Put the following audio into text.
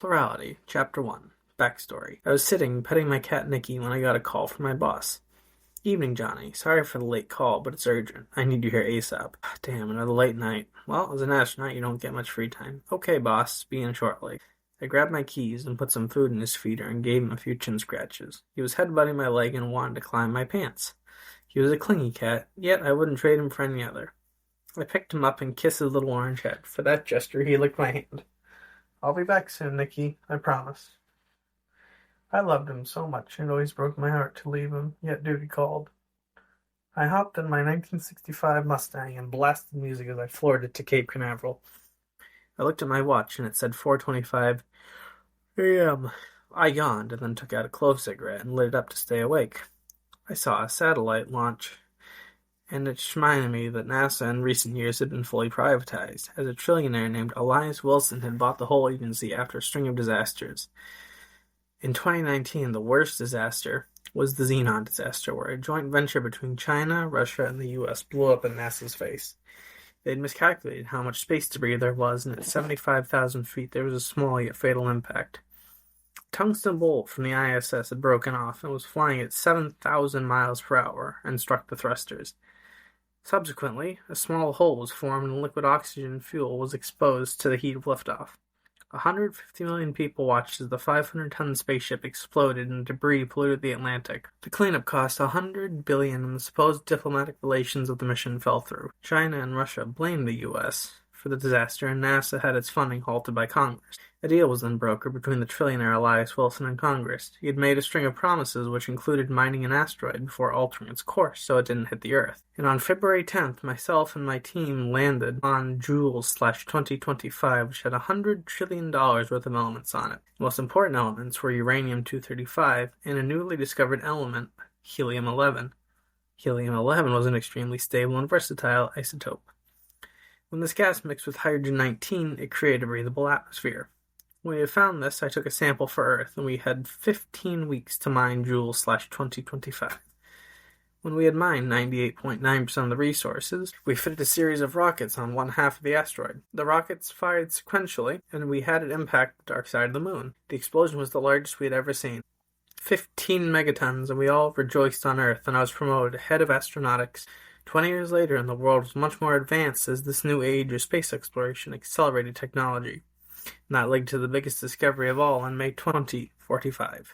Plurality, Chapter 1, Backstory. I was sitting, petting my cat Nikki, when I got a call from my boss. Evening, Johnny. Sorry for the late call, but it's urgent. I need you here ASAP. Damn, another late night. Well, as an astronaut, you don't get much free time. Okay, boss. Be in shortly. I grabbed my keys and put some food in his feeder and gave him a few chin scratches. He was headbutting my leg and wanted to climb my pants. He was a clingy cat, yet I wouldn't trade him for any other. I picked him up and kissed his little orange head. For that gesture, he licked my hand. I'll be back soon, Nicky. I promise. I loved him so much, it always broke my heart to leave him, yet duty called. I hopped in my 1965 Mustang and blasted music as I floored it to Cape Canaveral. I looked at my watch and it said 4:25 a.m. I yawned and then took out a clove cigarette and lit it up to stay awake. I saw a satellite launch, and it reminded me that NASA in recent years had been fully privatized, as a trillionaire named Elias Wilson had bought the whole agency after a string of disasters. In 2019, the worst disaster was the Xenon disaster, where a joint venture between China, Russia, and the US blew up in NASA's face. They'd miscalculated how much space debris there was, and at 75,000 feet there was a small yet fatal impact. A tungsten bolt from the ISS had broken off and was flying at 7,000 miles per hour and struck the thrusters. Subsequently, a small hole was formed and liquid oxygen fuel was exposed to the heat of liftoff. 150 million people watched as the 500-ton spaceship exploded and debris polluted the Atlantic. The cleanup cost $100 billion, and the supposed diplomatic relations of the mission fell through. China and Russia blamed the U.S. for the disaster, and NASA had its funding halted by Congress. A deal was then brokered between the trillionaire Elias Wilson and Congress. He had made a string of promises which included mining an asteroid before altering its course so it didn't hit the Earth. And on February 10th, myself and my team landed on Joule/2025, which had $100 trillion worth of elements on it. The most important elements were uranium-235 and a newly discovered element, helium-11. Helium-11 was an extremely stable and versatile isotope. When this gas mixed with hydrogen-19, it created a breathable atmosphere. When we had found this, I took a sample for Earth, and we had 15 weeks to mine Joule/2025. When we had mined 98.9% of the resources, we fitted a series of rockets on one half of the asteroid. The rockets fired sequentially, and we had it impact the dark side of the moon. The explosion was the largest we had ever seen. 15 megatons, and we all rejoiced on Earth, and I was promoted head of astronautics. 20 years later, and the world was much more advanced as this new age of space exploration accelerated technology. And that led to the biggest discovery of all in May 2045.